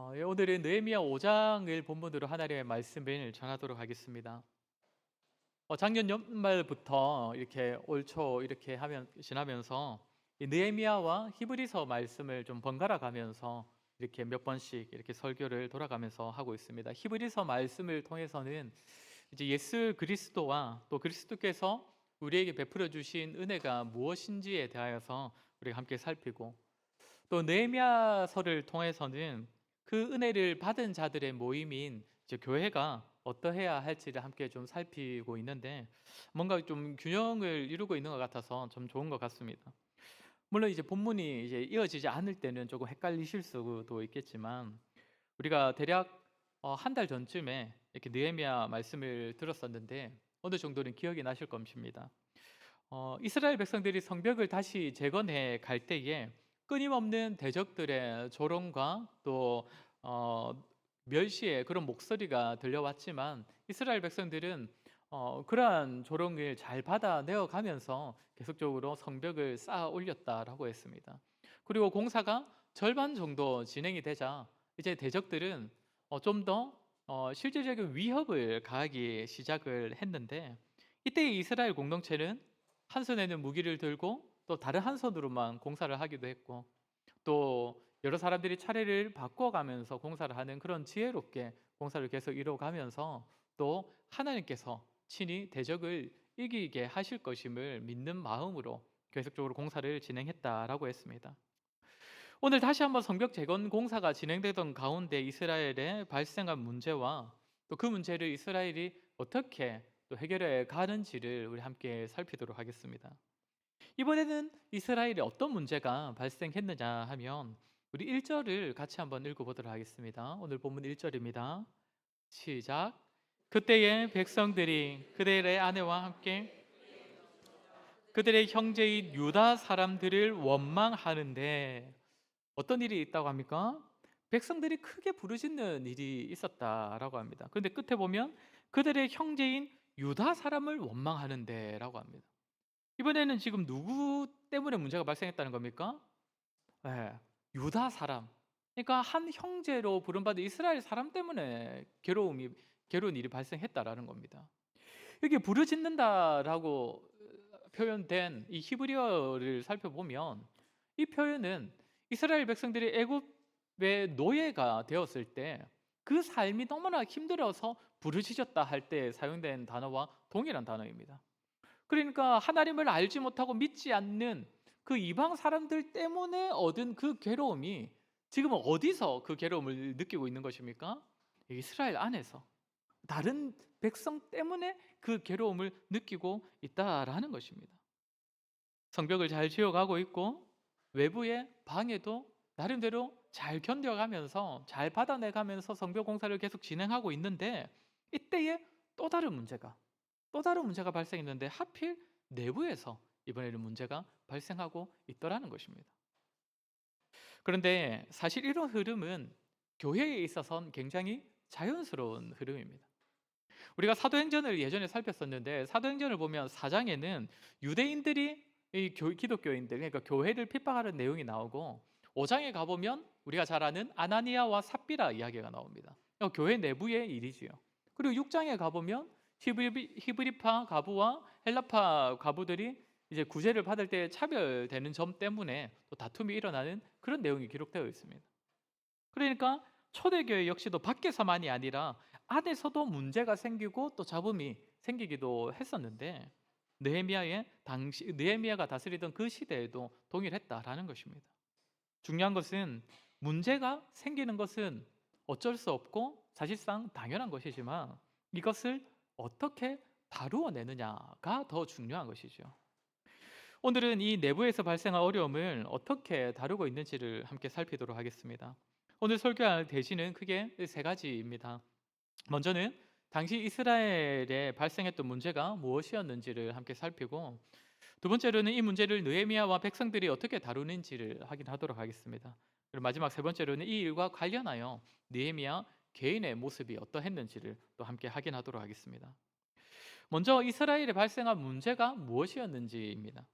오늘은 느헤미야 5장을 본문으로 하나님의 말씀을 전하도록 하겠습니다. 작년 연말부터 이렇게 올 초 이렇게 하면 지나면서 이 느헤미야와 히브리서 말씀을 좀 번갈아 가면서 이렇게 몇 번씩 이렇게 설교를 돌아가면서 하고 있습니다. 히브리서 말씀을 통해서는 이제 예수 그리스도와 또 그리스도께서 우리에게 베풀어 주신 은혜가 무엇인지에 대하여서 우리가 함께 살피고, 또 느헤미야서를 통해서는 그 은혜를 받은 자들의 모임인 이제 교회가 어떠해야 할지를 함께 좀 살피고 있는데, 뭔가 좀 균형을 이루고 있는 것 같아서 좀 좋은 것 같습니다. 물론 이제 본문이 이제 이어지지 않을 때는 조금 헷갈리실 수도 있겠지만, 우리가 대략 한 달 전쯤에 이렇게 느헤미야 말씀을 들었었는데 어느 정도는 기억이 나실 것입니다. 이스라엘 백성들이 성벽을 다시 재건해 갈 때에 끊임없는 대적들의 조롱과 또 어, 멸시의 그런 목소리가 들려왔지만, 이스라엘 백성들은 그러한 조롱을 잘 받아내어 가면서 계속적으로 성벽을 쌓아 올렸다라고 했습니다. 그리고 공사가 절반 정도 진행이 되자 이제 대적들은 좀 더 실질적인 위협을 가하기 시작을 했는데, 이때 이스라엘 공동체는 한 손에는 무기를 들고 또 다른 한 손으로만 공사를 하기도 했고, 또 여러 사람들이 차례를 바꿔가면서 공사를 하는 그런 지혜롭게 공사를 계속 이뤄가면서, 또 하나님께서 친히 대적을 이기게 하실 것임을 믿는 마음으로 계속적으로 공사를 진행했다라고 했습니다. 오늘 다시 한번 성벽 재건 공사가 진행되던 가운데 이스라엘에 발생한 문제와 또 그 문제를 이스라엘이 어떻게 또 해결해 가는지를 우리 함께 살피도록 하겠습니다. 이번에는 이스라엘에 어떤 문제가 발생했느냐 하면, 우리 1절을 같이 한번 읽어보도록 하겠습니다. 오늘 본문 1절입니다. 시작. 그때에 백성들이 그들의 아내와 함께 그들의 형제인 유다 사람들을 원망하는데, 어떤 일이 있다고 합니까? 백성들이 크게 부르짖는 일이 있었다라고 합니다. 그런데 끝에 보면 그들의 형제인 유다 사람을 원망하는데라고 합니다. 이번에는 지금 누구 때문에 문제가 발생했다는 겁니까? 예, 유다 사람. 그러니까 한 형제로 부름받은 이스라엘 사람 때문에 괴로운 일이 발생했다라는 겁니다. 여기 부르짖는다라고 표현된 이 히브리어를 살펴보면, 이 표현은 이스라엘 백성들이 애굽의 노예가 되었을 때 그 삶이 너무나 힘들어서 부르짖었다 할 때 사용된 단어와 동일한 단어입니다. 그러니까 하나님을 알지 못하고 믿지 않는 그 이방 사람들 때문에 얻은 그 괴로움이 지금 어디서 그 괴로움을 느끼고 있는 것입니까? 이스라엘 안에서 다른 백성 때문에 그 괴로움을 느끼고 있다라는 것입니다. 성벽을 잘 지어가고 있고 외부의 방해도 나름대로 잘 견뎌가면서 잘 받아내가면서 성벽 공사를 계속 진행하고 있는데, 이때에 또 다른 문제가 발생했는데, 하필 내부에서 이번에는 문제가 발생하고 있더라는 것입니다. 그런데 사실 이런 흐름은 교회에 있어서는 굉장히 자연스러운 흐름입니다. 우리가 사도행전을 예전에 살폈었는데, 사도행전을 보면 4장에는 유대인들이 기독교인들, 그러니까 교회를 핍박하는 내용이 나오고, 5장에 가보면 우리가 잘 아는 아나니아와 삽비라 이야기가 나옵니다. 교회 내부의 일이지요. 그리고 6장에 가보면 히브리파 가부와 헬라파 가부들이 이제 구제를 받을 때 차별되는 점 때문에 또 다툼이 일어나는 그런 내용이 기록되어 있습니다. 그러니까 초대교회 역시도 밖에서만이 아니라 안에서도 문제가 생기고 또 잡음이 생기기도 했었는데, 느헤미야가 다스리던 그 시대에도 동일했다라는 것입니다. 중요한 것은, 문제가 생기는 것은 어쩔 수 없고 사실상 당연한 것이지만 이것을 어떻게 다루어내느냐가 더 중요한 것이죠. 오늘은 이 내부에서 발생한 어려움을 어떻게 다루고 있는지를 함께 살피도록 하겠습니다. 오늘 설교할 대신은 크게 세 가지입니다. 먼저는 당시 이스라엘에 발생했던 문제가 무엇이었는지를 함께 살피고, 두 번째로는 이 문제를 느헤미야와 백성들이 어떻게 다루는지를 확인하도록 하겠습니다. 그리고 마지막 세 번째로는 이 일과 관련하여 느헤미야 개인의 모습이 어떠했는지를 또 함께 확인하도록 하겠습니다. 먼저 이스라엘에 발생한 문제가 무엇이었는지입니다.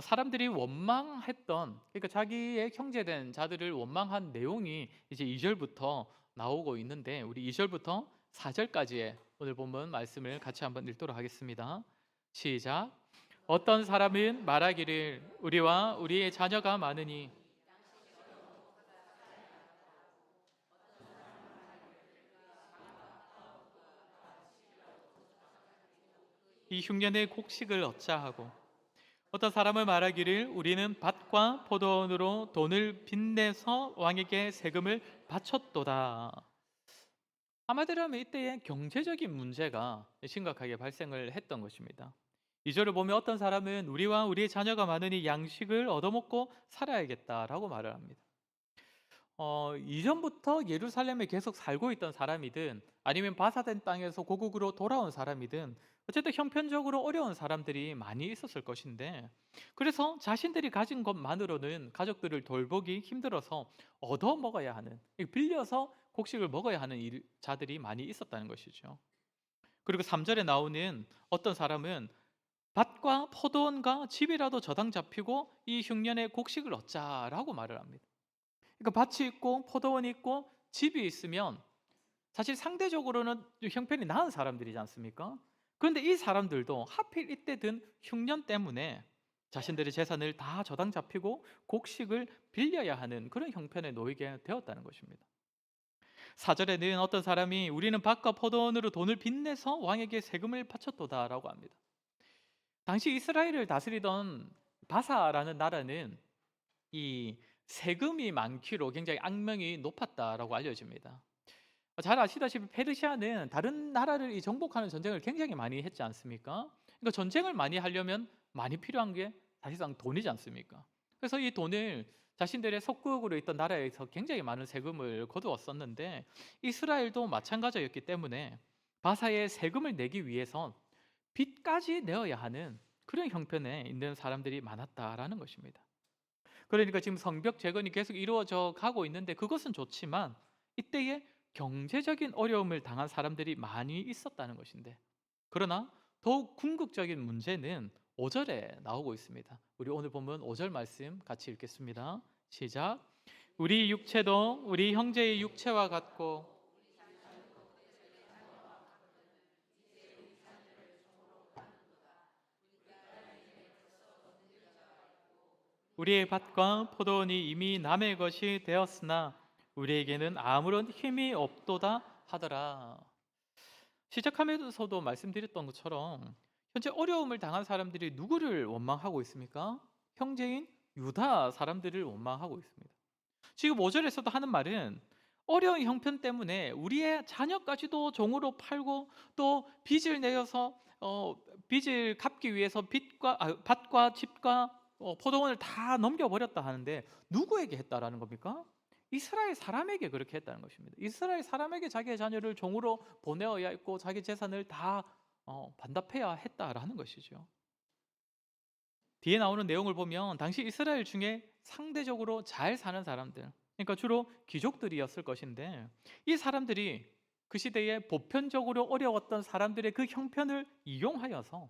사람들이 원망했던, 그러니까 자기의 형제된 자들을 원망한 내용이 이제 2절부터 나오고 있는데, 우리 2절부터 4절까지의 오늘 본문 말씀을 같이 한번 읽도록 하겠습니다. 시작. 어떤 사람은 말하기를 우리와 우리의 자녀가 많으니 이 흉년의 곡식을 얻자 하고, 어떤 사람은 말하기를 우리는 밭과 포도원으로 돈을 빚내서 왕에게 세금을 바쳤도다. 한마디로 하면 이때에 경제적인 문제가 심각하게 발생을 했던 것입니다. 2절을 보면 어떤 사람은 우리와 우리의 자녀가 많으니 양식을 얻어먹고 살아야겠다라고 말을 합니다. 이전부터 예루살렘에 계속 살고 있던 사람이든 아니면 바사된 땅에서 고국으로 돌아온 사람이든 어쨌든 형편적으로 어려운 사람들이 많이 있었을 것인데, 그래서 자신들이 가진 것만으로는 가족들을 돌보기 힘들어서 얻어 먹어야 하는, 빌려서 곡식을 먹어야 하는 자들이 많이 있었다는 것이죠. 그리고 3절에 나오는 어떤 사람은 밭과 포도원과 집이라도 저당 잡히고 이 흉년의 곡식을 얻자라고 말을 합니다. 그러니까 밭이 있고 포도원이 있고 집이 있으면 사실 상대적으로는 형편이 나은 사람들이지 않습니까? 그런데 이 사람들도 하필 이때 든 흉년 때문에 자신들의 재산을 다 저당 잡히고 곡식을 빌려야 하는 그런 형편에 놓이게 되었다는 것입니다. 4절에는 어떤 사람이 우리는 밭과 포도원으로 돈을 빚내서 왕에게 세금을 바쳤도다라고 합니다. 당시 이스라엘을 다스리던 바사라는 나라는 이 세금이 많기로 굉장히 악명이 높았다라고 알려집니다. 잘 아시다시피 페르시아는 다른 나라를 정복하는 전쟁을 굉장히 많이 했지 않습니까? 그러니까 전쟁을 많이 하려면 많이 필요한 게 사실상 돈이지 않습니까? 그래서 이 돈을 자신들의 속국으로 있던 나라에서 굉장히 많은 세금을 거두었었는데, 이스라엘도 마찬가지였기 때문에 바사의 세금을 내기 위해선 빚까지 내어야 하는 그런 형편에 있는 사람들이 많았다라는 것입니다. 그러니까 지금 성벽 재건이 계속 이루어져 가고 있는데, 그것은 좋지만 이때에 경제적인 어려움을 당한 사람들이 많이 있었다는 것인데, 그러나 더욱 궁극적인 문제는 5절에 나오고 있습니다. 우리 오늘 보면 5절 말씀 같이 읽겠습니다. 시작. 우리 육체도 우리 형제의 육체와 같고 우리의 밭과 포도원이 이미 남의 것이 되었으나 우리에게는 아무런 힘이 없도다 하더라. 시작하면서도 말씀드렸던 것처럼 현재 어려움을 당한 사람들이 누구를 원망하고 있습니까? 형제인 유다 사람들을 원망하고 있습니다. 지금 5절에서도 하는 말은 어려운 형편 때문에 우리의 자녀까지도 종으로 팔고 또 빚을 내어서 빚을 갚기 위해서 밭과 집과 포도원을 다 넘겨버렸다 하는데, 누구에게 했다라는 겁니까? 이스라엘 사람에게 그렇게 했다는 것입니다. 이스라엘 사람에게 자기의 자녀를 종으로 보내어야 했고 자기 재산을 다 반납해야 했다라는 것이죠. 뒤에 나오는 내용을 보면 당시 이스라엘 중에 상대적으로 잘 사는 사람들, 그러니까 주로 귀족들이었을 것인데, 이 사람들이 그 시대에 보편적으로 어려웠던 사람들의 그 형편을 이용하여서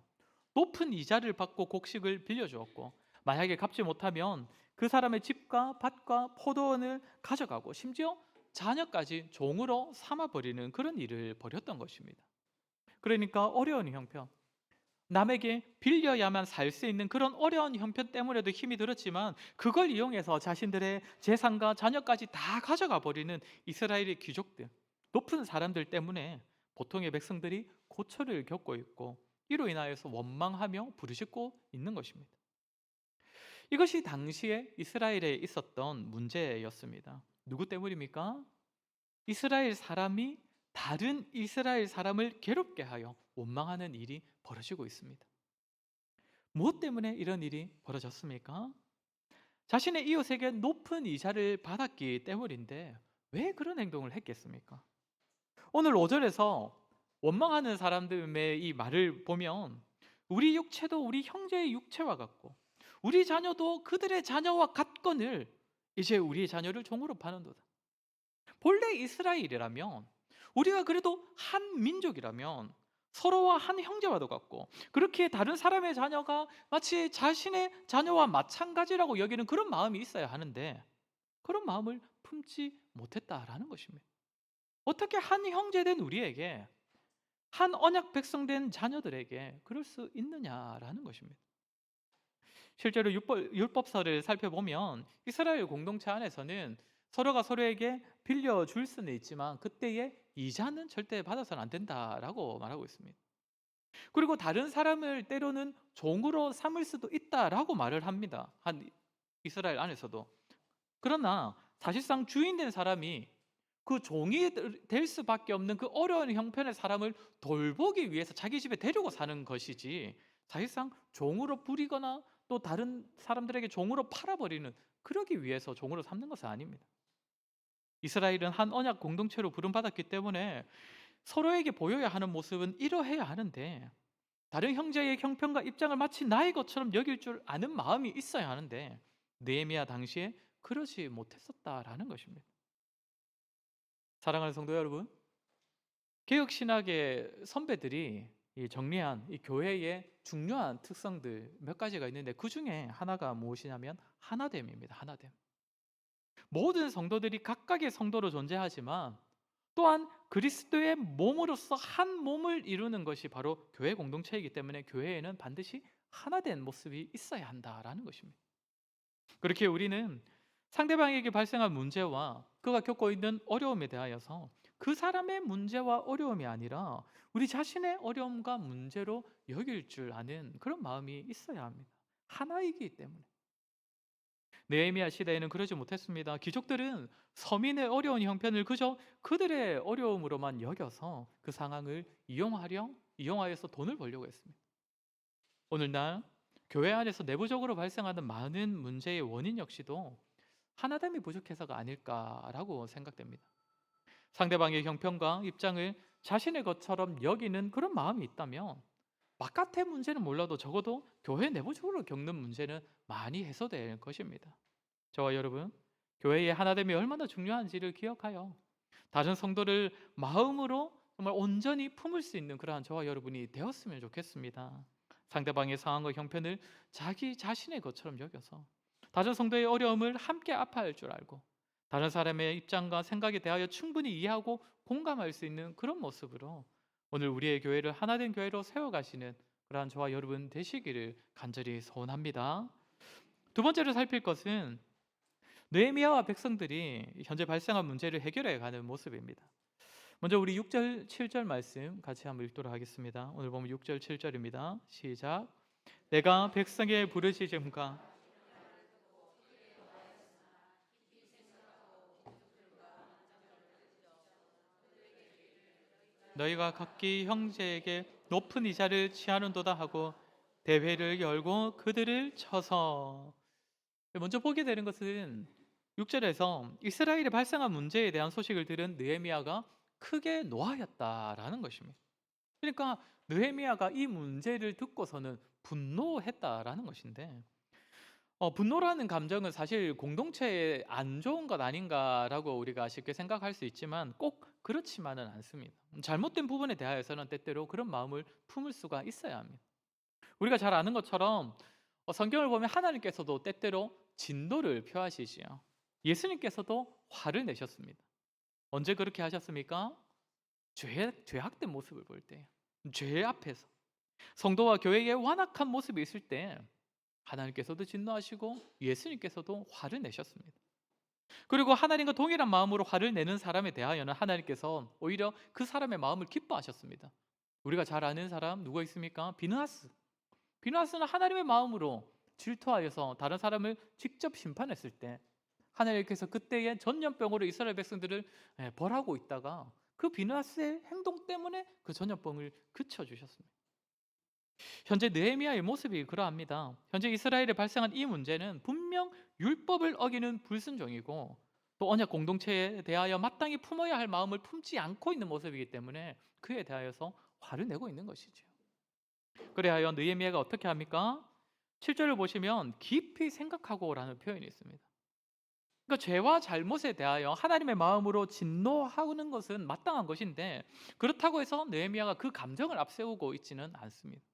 높은 이자를 받고 곡식을 빌려주었고, 만약에 갚지 못하면 그 사람의 집과 밭과 포도원을 가져가고 심지어 자녀까지 종으로 삼아버리는 그런 일을 벌였던 것입니다. 그러니까 어려운 형편, 남에게 빌려야만 살 수 있는 그런 어려운 형편 때문에도 힘이 들었지만, 그걸 이용해서 자신들의 재산과 자녀까지 다 가져가 버리는 이스라엘의 귀족들, 높은 사람들 때문에 보통의 백성들이 고초를 겪고 있고, 이로 인하여서 원망하며 부르짖고 있는 것입니다. 이것이 당시에 이스라엘에 있었던 문제였습니다. 누구 때문입니까? 이스라엘 사람이 다른 이스라엘 사람을 괴롭게 하여 원망하는 일이 벌어지고 있습니다. 무엇 때문에 이런 일이 벌어졌습니까? 자신의 이웃에게 높은 이자를 받았기 때문인데 왜 그런 행동을 했겠습니까? 오늘 5절에서 원망하는 사람들의 이 말을 보면 우리 육체도 우리 형제의 육체와 같고 우리 자녀도 그들의 자녀와 같거늘 이제 우리의 자녀를 종으로 파는도다. 본래 이스라엘이라면, 우리가 그래도 한 민족이라면 서로와 한 형제와도 같고, 그렇게 다른 사람의 자녀가 마치 자신의 자녀와 마찬가지라고 여기는 그런 마음이 있어야 하는데, 그런 마음을 품지 못했다라는 것입니다. 어떻게 한 형제된 우리에게, 한 언약 백성된 자녀들에게 그럴 수 있느냐라는 것입니다. 실제로 율법서를 살펴보면 이스라엘 공동체 안에서는 서로가 서로에게 빌려줄 수는 있지만 그때의 이자는 절대 받아서는 안 된다라고 말하고 있습니다. 그리고 다른 사람을 때로는 종으로 삼을 수도 있다라고 말을 합니다. 한 이스라엘 안에서도. 그러나 사실상 주인 된 사람이 그 종이 될 수밖에 없는 그 어려운 형편의 사람을 돌보기 위해서 자기 집에 데리고 사는 것이지, 사실상 종으로 부리거나 또 다른 사람들에게 종으로 팔아버리는, 그러기 위해서 종으로 삼는 것은 아닙니다. 이스라엘은 한 언약 공동체로 부름받았기 때문에 서로에게 보여야 하는 모습은 이러해야 하는데, 다른 형제의 형편과 입장을 마치 나의 것처럼 여길 줄 아는 마음이 있어야 하는데, 느헤미야 당시에 그러지 못했었다라는 것입니다. 사랑하는 성도 여러분, 개혁 신학의 선배들이 정리한 이 교회의 중요한 특성들 몇 가지가 있는데, 그 중에 하나가 무엇이냐면 하나됨입니다. 하나됨. 모든 성도들이 각각의 성도로 존재하지만 또한 그리스도의 몸으로서 한 몸을 이루는 것이 바로 교회 공동체이기 때문에 교회에는 반드시 하나된 모습이 있어야 한다라는 것입니다. 그렇게 우리는 상대방에게 발생한 문제와 그가 겪고 있는 어려움에 대하여서 그 사람의 문제와 어려움이 아니라 우리 자신의 어려움과 문제로 여길 줄 아는 그런 마음이 있어야 합니다. 하나이기 때문에. 느헤미야 시대에는 그러지 못했습니다. 귀족들은 서민의 어려운 형편을 그저 그들의 어려움으로만 여겨서 그 상황을 이용하여서 돈을 벌려고 했습니다. 오늘날 교회 안에서 내부적으로 발생하는 많은 문제의 원인 역시도 하나됨이 부족해서가 아닐까라고 생각됩니다. 상대방의 형편과 입장을 자신의 것처럼 여기는 그런 마음이 있다면 바깥의 문제는 몰라도 적어도 교회 내부적으로 겪는 문제는 많이 해소될 것입니다. 저와 여러분, 교회의 하나됨이 얼마나 중요한지를 기억하여 다른 성도를 마음으로 정말 온전히 품을 수 있는 그러한 저와 여러분이 되었으면 좋겠습니다. 상대방의 상황과 형편을 자기 자신의 것처럼 여겨서 다른 성도의 어려움을 함께 아파할 줄 알고 다른 사람의 입장과 생각에 대하여 충분히 이해하고 공감할 수 있는 그런 모습으로 오늘 우리의 교회를 하나된 교회로 세워가시는 그러한 저와 여러분 되시기를 간절히 소원합니다. 두 번째로 살필 것은 느헤미야와 백성들이 현재 발생한 문제를 해결해 가는 모습입니다. 먼저 우리 6절 7절 말씀 같이 한번 읽도록 하겠습니다. 오늘 보면 6절 7절입니다. 시작. 내가 백성의 부르짖음과 너희가 각기 형제에게 높은 이자를 취하는도다 하고 대회를 열고 그들을 쳐서. 먼저 보게 되는 것은 6절에서 이스라엘에 발생한 문제에 대한 소식을 들은 느헤미야가 크게 노하였다라는 것입니다. 그러니까 느헤미야가 이 문제를 듣고서는 분노했다라는 것인데, 분노라는 감정은 사실 공동체에 안 좋은 것 아닌가라고 우리가 쉽게 생각할 수 있지만 꼭 그렇지만은 않습니다. 잘못된 부분에 대하여서는 때때로 그런 마음을 품을 수가 있어야 합니다. 우리가 잘 아는 것처럼 성경을 보면 하나님께서도 때때로 진노를 표하시지요. 예수님께서도 화를 내셨습니다. 언제 그렇게 하셨습니까? 죄악된 모습을 볼 때, 죄 앞에서 성도와 교회의 완악한 모습이 있을 때 하나님께서도 진노하시고 예수님께서도 화를 내셨습니다. 그리고 하나님과 동일한 마음으로 화를 내는 사람에 대하여는 하나님께서 오히려 그 사람의 마음을 기뻐하셨습니다. 우리가 잘 아는 사람 누가 있습니까? 비느하스. 비느하스는 하나님의 마음으로 질투하여서 다른 사람을 직접 심판했을 때 하나님께서 그때의 전염병으로 이스라엘 백성들을 벌하고 있다가 그 비느하스의 행동 때문에 그 전염병을 그쳐주셨습니다. 현재 느헤미야의 모습이 그러합니다. 현재 이스라엘에 발생한 이 문제는 분명 율법을 어기는 불순종이고 또 언약 공동체에 대하여 마땅히 품어야 할 마음을 품지 않고 있는 모습이기 때문에 그에 대하여서 화를 내고 있는 것이죠. 그래하여 느헤미야가 어떻게 합니까? 7절을 보시면 깊이 생각하고라는 표현이 있습니다. 그러니까 죄와 잘못에 대하여 하나님의 마음으로 진노하는 것은 마땅한 것인데, 그렇다고 해서 느헤미야가 그 감정을 앞세우고 있지는 않습니다.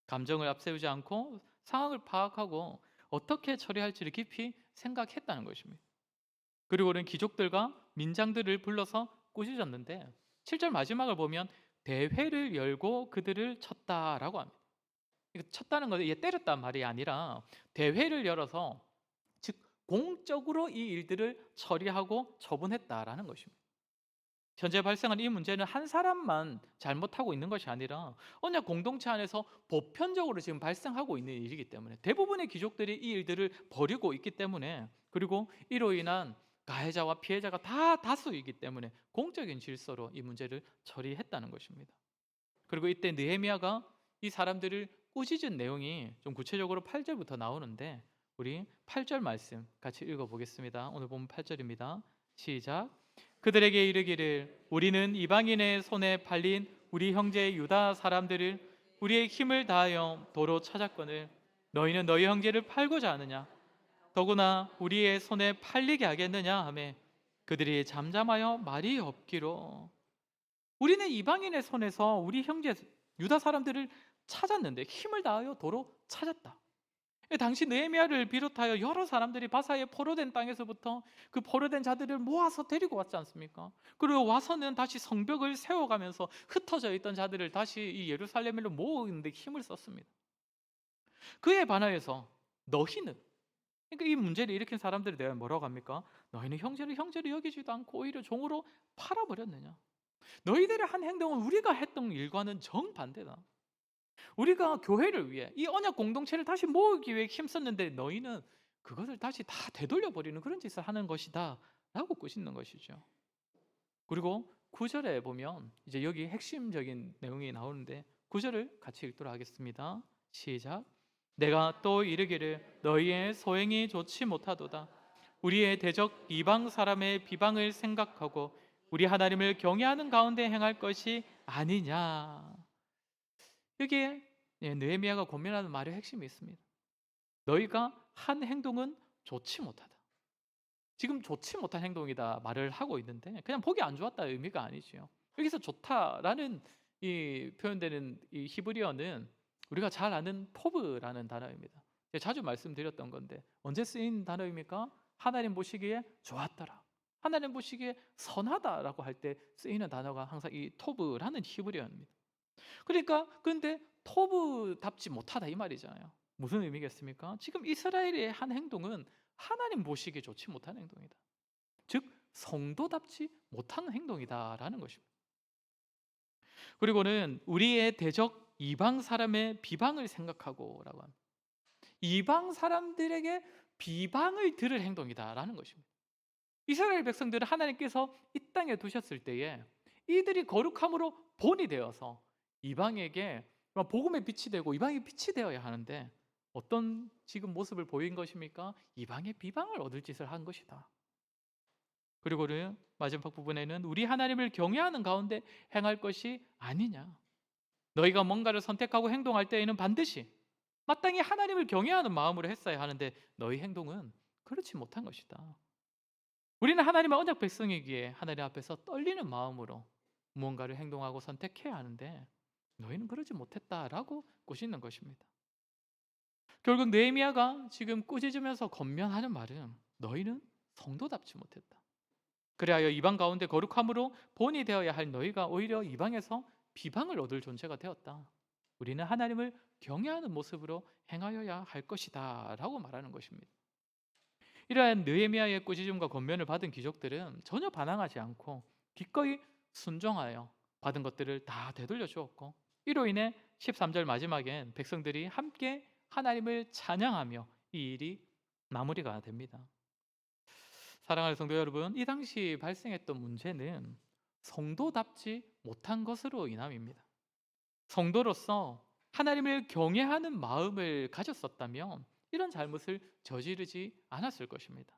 감정을 앞세우지 않고 상황을 파악하고 어떻게 처리할지를 깊이 생각했다는 것입니다. 그리고는 귀족들과 민장들을 불러서 꾸짖었는데, 7절 마지막을 보면 대회를 열고 그들을 쳤다라고 합니다. 이거 쳤다는 것은 이게 때렸단 말이 아니라 대회를 열어서, 즉 공적으로 이 일들을 처리하고 처분했다라는 것입니다. 현재 발생한 이 문제는 한 사람만 잘못하고 있는 것이 아니라 언약 공동체 안에서 보편적으로 지금 발생하고 있는 일이기 때문에, 대부분의 귀족들이 이 일들을 벌이고 있기 때문에, 그리고 이로 인한 가해자와 피해자가 다 다수이기 때문에 공적인 질서로 이 문제를 처리했다는 것입니다. 그리고 이때 느헤미야가 이 사람들을 꾸짖은 내용이 좀 구체적으로 8절부터 나오는데, 우리 8절 말씀 같이 읽어보겠습니다. 오늘 보면 8절입니다. 시작. 그들에게 이르기를 우리는 이방인의 손에 팔린 우리 형제 유다 사람들을 우리의 힘을 다하여 도로 찾았거늘 너희는 너희 형제를 팔고자 하느냐? 더구나 우리의 손에 팔리게 하겠느냐 하매 그들이 잠잠하여 말이 없기로. 우리는 이방인의 손에서 우리 형제 유다 사람들을 찾았는데, 힘을 다하여 도로 찾았다. 당시 느헤미야를 비롯하여 여러 사람들이 바사의 포로된 땅에서부터 그 포로된 자들을 모아서 데리고 왔지 않습니까? 그리고 와서는 다시 성벽을 세워가면서 흩어져 있던 자들을 다시 이 예루살렘으로 모으는데 힘을 썼습니다. 그에 반하여서 너희는, 그러니까 이 문제를 일으킨 사람들에 대해 뭐라고 합니까? 너희는 형제를 형제로 여기지도 않고 오히려 종으로 팔아버렸느냐? 너희들의 한 행동은 우리가 했던 일과는 정반대다. 우리가 교회를 위해 이 언약 공동체를 다시 모으기 위해 힘썼는데 너희는 그것을 다시 다 되돌려 버리는 그런 짓을 하는 것이다 라고 꾸짖는 것이죠. 그리고 9절에 보면 이제 여기 핵심적인 내용이 나오는데, 9절을 같이 읽도록 하겠습니다. 시작. 내가 또 이르기를 너희의 소행이 좋지 못하도다. 우리의 대적 이방 사람의 비방을 생각하고 우리 하나님을 경외하는 가운데 행할 것이 아니냐. 여기에 느헤미야가 권면하는 말의 핵심이 있습니다. 너희가 한 행동은 좋지 못하다. 지금 좋지 못한 행동이다 말을 하고 있는데, 그냥 보기 안 좋았다 의미가 아니지요. 여기서 좋다라는 이 표현되는 이 히브리어는 우리가 잘 아는 토브라는 단어입니다. 제가 자주 말씀드렸던 건데, 언제 쓰인 단어입니까? 하나님 보시기에 좋았더라, 하나님 보시기에 선하다라고 할 때 쓰이는 단어가 항상 이 토브라는 히브리어입니다. 그러니까 근데 토브답지 못하다 이 말이잖아요. 무슨 의미겠습니까? 지금 이스라엘의 한 행동은 하나님 보시기에 좋지 못한 행동이다. 즉 성도답지 못한 행동이다라는 것입니다. 그리고는 우리의 대적 이방 사람의 비방을 생각하고라고 합니다. 이방 사람들에게 비방을 들을 행동이다라는 것입니다. 이스라엘 백성들은 하나님께서 이 땅에 두셨을 때에 이들이 거룩함으로 본이 되어서 이방에게 복음의 빛이 되고 이방의 빛이 되어야 하는데, 어떤 지금 모습을 보인 것입니까? 이방의 비방을 얻을 짓을 한 것이다. 그리고는 마지막 부분에는 우리 하나님을 경외하는 가운데 행할 것이 아니냐. 너희가 뭔가를 선택하고 행동할 때에는 반드시 마땅히 하나님을 경외하는 마음으로 했어야 하는데 너희 행동은 그렇지 못한 것이다. 우리는 하나님의 언약 백성이기에 하나님 앞에서 떨리는 마음으로 무언가를 행동하고 선택해야 하는데 너희는 그러지 못했다라고 꾸짖는 것입니다. 결국 느헤미야가 지금 꾸짖으면서 권면하는 말은 너희는 성도답지 못했다. 그리하여 이방 가운데 거룩함으로 본이 되어야 할 너희가 오히려 이방에서 비방을 얻을 존재가 되었다. 우리는 하나님을 경외하는 모습으로 행하여야 할 것이다 라고 말하는 것입니다. 이러한 느헤미야의 꾸짖음과 권면을 받은 귀족들은 전혀 반항하지 않고 기꺼이 순종하여 받은 것들을 다 되돌려 주었고, 이로 인해 13절 마지막엔 백성들이 함께 하나님을 찬양하며 이 일이 마무리가 됩니다. 사랑하는 성도 여러분, 이 당시 발생했던 문제는 성도답지 못한 것으로 인함입니다. 성도로서 하나님을 경외하는 마음을 가졌었다면 이런 잘못을 저지르지 않았을 것입니다.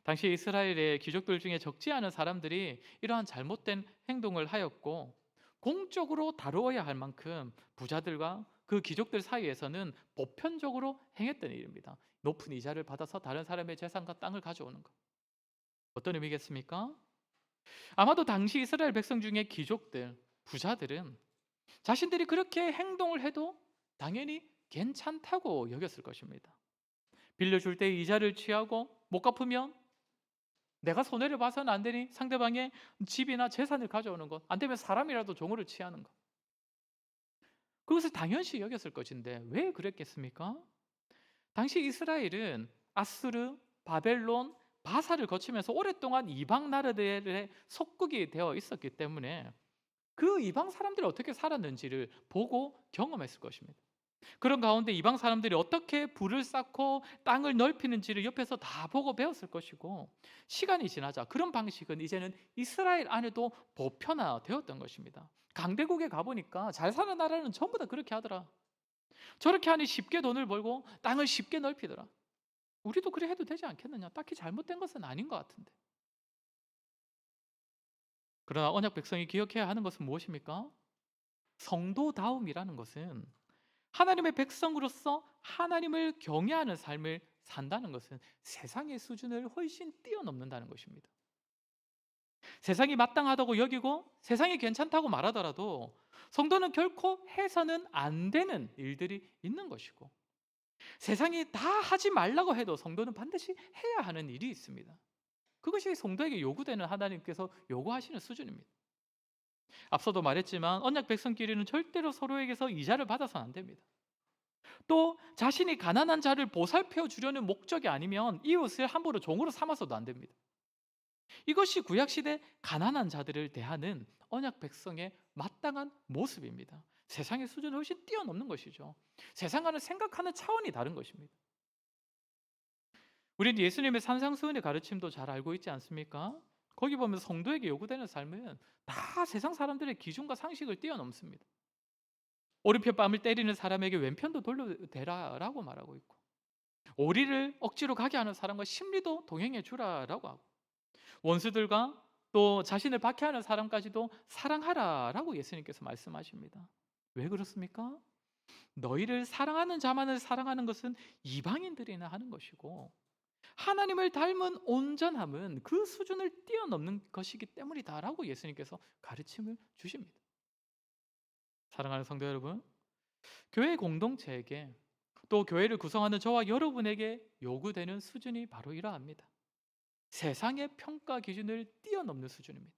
당시 이스라엘의 귀족들 중에 적지 않은 사람들이 이러한 잘못된 행동을 하였고, 공적으로 다루어야 할 만큼 부자들과 그 귀족들 사이에서는 보편적으로 행했던 일입니다. 높은 이자를 받아서 다른 사람의 재산과 땅을 가져오는 것. 어떤 의미겠습니까? 아마도 당시 이스라엘 백성 중에 귀족들, 부자들은 자신들이 그렇게 행동을 해도 당연히 괜찮다고 여겼을 것입니다. 빌려줄 때 이자를 취하고 못 갚으면 내가 손해를 봐서는 안 되니 상대방의 집이나 재산을 가져오는 것, 안 되면 사람이라도 종으로 취하는 것. 그것을 당연시 여겼을 것인데 왜 그랬겠습니까? 당시 이스라엘은 아수르, 바벨론, 바사를 거치면서 오랫동안 이방 나라들의 속국이 되어 있었기 때문에 그 이방 사람들이 어떻게 살았는지를 보고 경험했을 것입니다. 그런 가운데 이방 사람들이 어떻게 불을 쌓고 땅을 넓히는지를 옆에서 다 보고 배웠을 것이고, 시간이 지나자 그런 방식은 이제는 이스라엘 안에도 보편화되었던 것입니다. 강대국에 가보니까 잘 사는 나라는 전부 다 그렇게 하더라. 저렇게 하니 쉽게 돈을 벌고 땅을 쉽게 넓히더라. 우리도 그래 해도 되지 않겠느냐? 딱히 잘못된 것은 아닌 것 같은데. 그러나 언약 백성이 기억해야 하는 것은 무엇입니까? 성도다움이라는 것은 하나님의 백성으로서 하나님을 경외하는 삶을 산다는 것은 세상의 수준을 훨씬 뛰어넘는다는 것입니다. 세상이 마땅하다고 여기고 세상이 괜찮다고 말하더라도 성도는 결코 해서는 안 되는 일들이 있는 것이고, 세상이 다 하지 말라고 해도 성도는 반드시 해야 하는 일이 있습니다. 그것이 성도에게 요구되는 하나님께서 요구하시는 수준입니다. 앞서도 말했지만 언약 백성끼리는 절대로 서로에게서 이자를 받아서는 안 됩니다. 또 자신이 가난한 자를 보살펴 주려는 목적이 아니면 이웃을 함부로 종으로 삼아서도 안 됩니다. 이것이 구약시대 가난한 자들을 대하는 언약 백성의 마땅한 모습입니다. 세상의 수준을 훨씬 뛰어넘는 것이죠. 세상과는 생각하는 차원이 다른 것입니다. 우리는 예수님의 산상수훈의 가르침도 잘 알고 있지 않습니까? 거기 보면 성도에게 요구되는 삶은 다 세상 사람들의 기준과 상식을 뛰어넘습니다. 오른편 뺨을 때리는 사람에게 왼편도 돌려대라라고 말하고 있고, 오리를 억지로 가게 하는 사람과 심리도 동행해 주라라고 하고, 원수들과 또 자신을 박해하는 사람까지도 사랑하라라고 예수님께서 말씀하십니다. 왜 그렇습니까? 너희를 사랑하는 자만을 사랑하는 것은 이방인들이나 하는 것이고, 하나님을 닮은 온전함은 그 수준을 뛰어넘는 것이기 때문이다라고 예수님께서 가르침을 주십니다. 사랑하는 성도 여러분, 교회 공동체에게 또 교회를 구성하는 저와 여러분에게 요구되는 수준이 바로 이러합니다. 세상의 평가 기준을 뛰어넘는 수준입니다.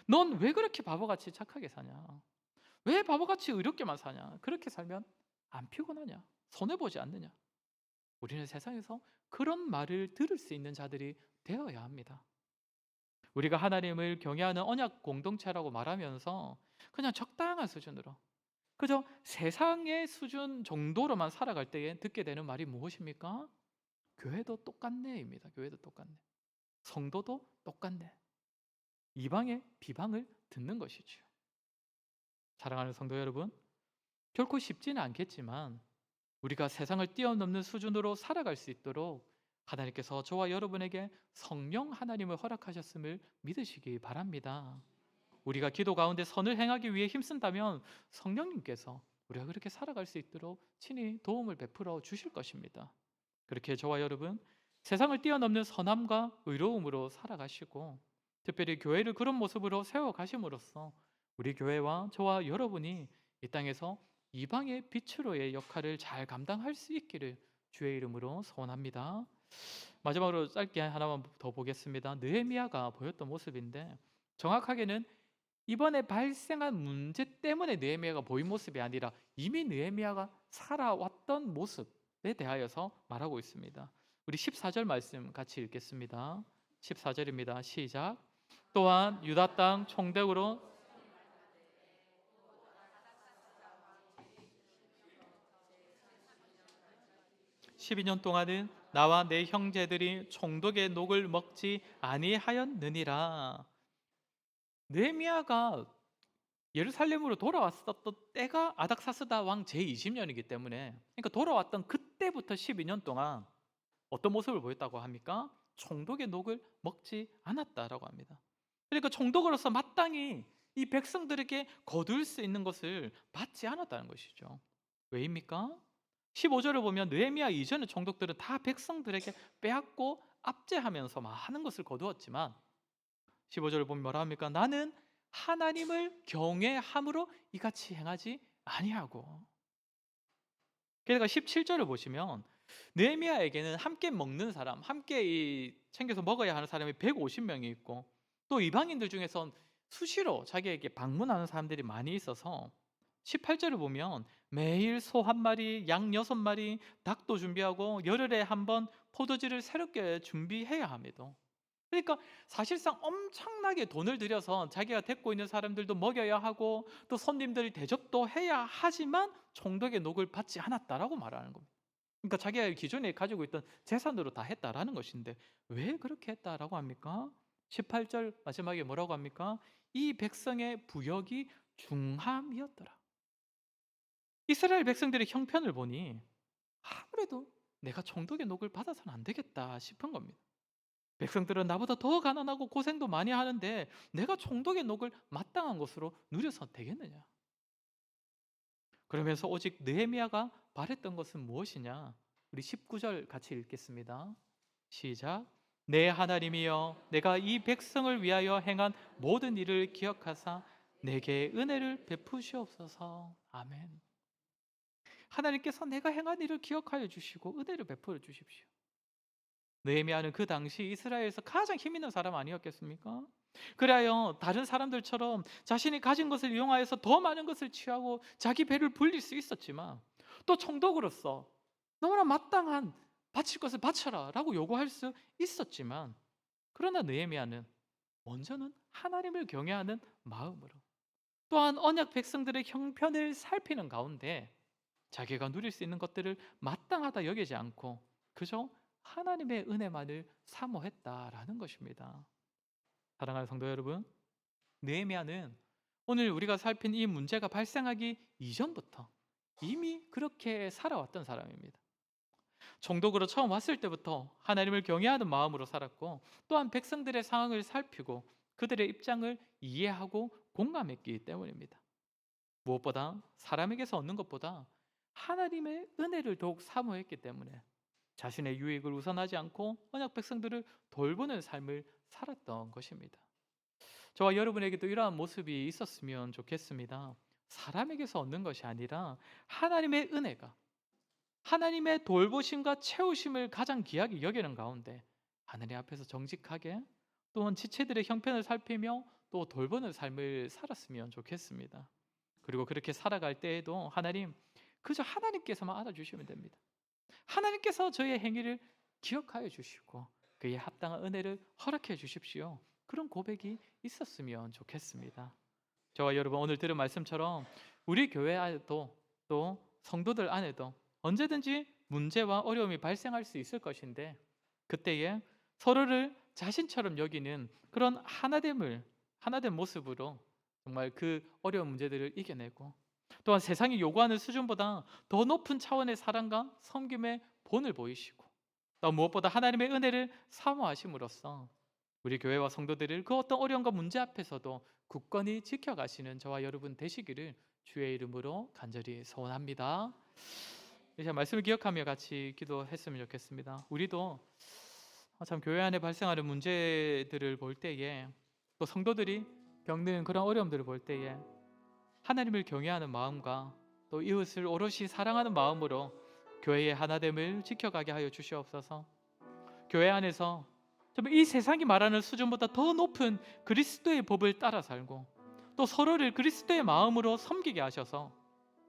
넌 왜 그렇게 바보같이 착하게 사냐? 왜 바보같이 의롭게만 사냐? 그렇게 살면 안 피곤하냐? 손해보지 않느냐? 우리는 세상에서 그런 말을 들을 수 있는 자들이 되어야 합니다. 우리가 하나님을 경외하는 언약 공동체라고 말하면서 그냥 적당한 수준으로, 그저 세상의 수준 정도로만 살아갈 때에 듣게 되는 말이 무엇입니까? 교회도 똑같네입니다. 교회도 똑같네. 성도도 똑같네. 이방의 비방을 듣는 것이죠. 사랑하는 성도 여러분, 결코 쉽지는 않겠지만 우리가 세상을 뛰어넘는 수준으로 살아갈 수 있도록 하나님께서 저와 여러분에게 성령 하나님을 허락하셨음을 믿으시기 바랍니다. 우리가 기도 가운데 선을 행하기 위해 힘쓴다면 성령님께서 우리가 그렇게 살아갈 수 있도록 친히 도움을 베풀어 주실 것입니다. 그렇게 저와 여러분 세상을 뛰어넘는 선함과 의로움으로 살아가시고, 특별히 교회를 그런 모습으로 세워가심으로써 우리 교회와 저와 여러분이 이 땅에서 이방의 빛으로의 역할을 잘 감당할 수 있기를 주의 이름으로 소원합니다. 마지막으로 짧게 하나만 더 보겠습니다. 느헤미야가 보였던 모습인데, 정확하게는 이번에 발생한 문제 때문에 느헤미야가 보인 모습이 아니라 이미 느헤미야가 살아왔던 모습에 대하여서 말하고 있습니다. 우리 14절 말씀 같이 읽겠습니다. 14절입니다. 시작. 또한 유다 땅 총독으로 12년 동안은 나와 내 형제들이 총독의 녹을 먹지 아니하였느니라. 느헤미야가 예루살렘으로 돌아왔었던 때가 아닥사스다 왕 제20년이기 때문에, 그러니까 돌아왔던 그때부터 12년 동안 어떤 모습을 보였다고 합니까? 총독의 녹을 먹지 않았다라고 합니다. 그러니까 총독으로서 마땅히 이 백성들에게 거둘 수 있는 것을 받지 않았다는 것이죠. 왜입니까? 15절을 보면 느헤미야 이전의 총독들은 다 백성들에게 빼앗고 압제하면서 많은 것을 거두었지만 15절을 보면 뭐라 합니까? 나는 하나님을 경외함으로 이같이 행하지 아니하고. 그러니까 17절을 보시면 느헤미야에게는 함께 먹는 사람, 함께 챙겨서 먹어야 하는 사람이 150명이 있고, 또 이방인들 중에선 수시로 자기에게 방문하는 사람들이 많이 있어서 18절을 보면 매일 소 한 마리, 양 6마리, 닭도 준비하고 열흘에 한 번 포도주를 새롭게 준비해야 합니다. 그러니까 사실상 엄청나게 돈을 들여서 자기가 데리고 있는 사람들도 먹여야 하고 또 손님들 대접도 해야 하지만 총독의 녹을 받지 않았다라고 말하는 겁니다. 그러니까 자기가 기존에 가지고 있던 재산으로 다 했다라는 것인데 왜 그렇게 했다라고 합니까? 18절 마지막에 뭐라고 합니까? 이 백성의 부역이 중함이었더라. 이스라엘 백성들의 형편을 보니 아무래도 내가 총독의 녹을 받아서는 안 되겠다 싶은 겁니다. 백성들은 나보다 더 가난하고 고생도 많이 하는데 내가 총독의 녹을 마땅한 것으로 누려서 되겠느냐? 그러면서 오직 느헤미야가 바랬던 것은 무엇이냐? 우리 19절 같이 읽겠습니다. 시작. 내 하나님이여, 내가 이 백성을 위하여 행한 모든 일을 기억하사 내게 은혜를 베푸시옵소서. 아멘. 하나님께서 내가 행한 일을 기억하여 주시고 은혜를 베풀어 주십시오. 느헤미야는 그 당시 이스라엘에서 가장 힘 있는 사람 아니었겠습니까? 그래야 다른 사람들처럼 자신이 가진 것을 이용하여서 더 많은 것을 취하고 자기 배를 불릴 수 있었지만, 또 총독으로서 너무나 마땅한 바칠 것을 바쳐라 라고 요구할 수 있었지만, 그러나 느헤미야는 먼저는 하나님을 경외하는 마음으로, 또한 언약 백성들의 형편을 살피는 가운데 자기가 누릴 수 있는 것들을 마땅하다 여기지 않고 그저 하나님의 은혜만을 사모했다라는 것입니다. 사랑하는 성도 여러분, 느헤미야는 오늘 우리가 살핀 이 문제가 발생하기 이전부터 이미 그렇게 살아왔던 사람입니다. 총독으로 처음 왔을 때부터 하나님을 경외하는 마음으로 살았고, 또한 백성들의 상황을 살피고 그들의 입장을 이해하고 공감했기 때문입니다. 무엇보다 사람에게서 얻는 것보다 하나님의 은혜를 더욱 사모했기 때문에 자신의 유익을 우선하지 않고 언약 백성들을 돌보는 삶을 살았던 것입니다. 저와 여러분에게도 이러한 모습이 있었으면 좋겠습니다. 사람에게서 얻는 것이 아니라 하나님의 은혜가, 하나님의 돌보심과 채우심을 가장 귀하게 여기는 가운데 하나님 앞에서 정직하게, 또한 지체들의 형편을 살피며 또 돌보는 삶을 살았으면 좋겠습니다. 그리고 그렇게 살아갈 때에도 하나님, 그저 하나님께서만 알아주시면 됩니다. 하나님께서 저의 행위를 기억하여 주시고 그에 합당한 은혜를 허락해 주십시오. 그런 고백이 있었으면 좋겠습니다. 저와 여러분, 오늘 들은 말씀처럼 우리 교회 안에도 또 성도들 안에도 언제든지 문제와 어려움이 발생할 수 있을 것인데, 그때에 서로를 자신처럼 여기는 그런 하나된 모습으로 정말 그 어려운 문제들을 이겨내고, 또한 세상이 요구하는 수준보다 더 높은 차원의 사랑과 섬김의 본을 보이시고, 또 무엇보다 하나님의 은혜를 사모하심으로써 우리 교회와 성도들을 그 어떤 어려움과 문제 앞에서도 굳건히 지켜가시는 저와 여러분 되시기를 주의 이름으로 간절히 소원합니다. 이제 말씀을 기억하며 같이 기도했으면 좋겠습니다. 우리도 참 교회 안에 발생하는 문제들을 볼 때에, 또 성도들이 겪는 그런 어려움들을 볼 때에 하나님을 경외하는 마음과 또 이웃을 오롯이 사랑하는 마음으로 교회의 하나됨을 지켜가게 하여 주시옵소서. 교회 안에서 정말 이 세상이 말하는 수준보다 더 높은 그리스도의 법을 따라 살고, 또 서로를 그리스도의 마음으로 섬기게 하셔서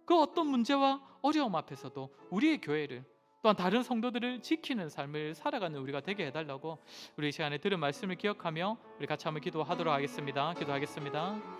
그 어떤 문제와 어려움 앞에서도 우리의 교회를, 또한 다른 성도들을 지키는 삶을 살아가는 우리가 되게 해달라고 우리 이 시간에 들은 말씀을 기억하며 우리 같이 한번 기도하도록 하겠습니다. 기도하겠습니다.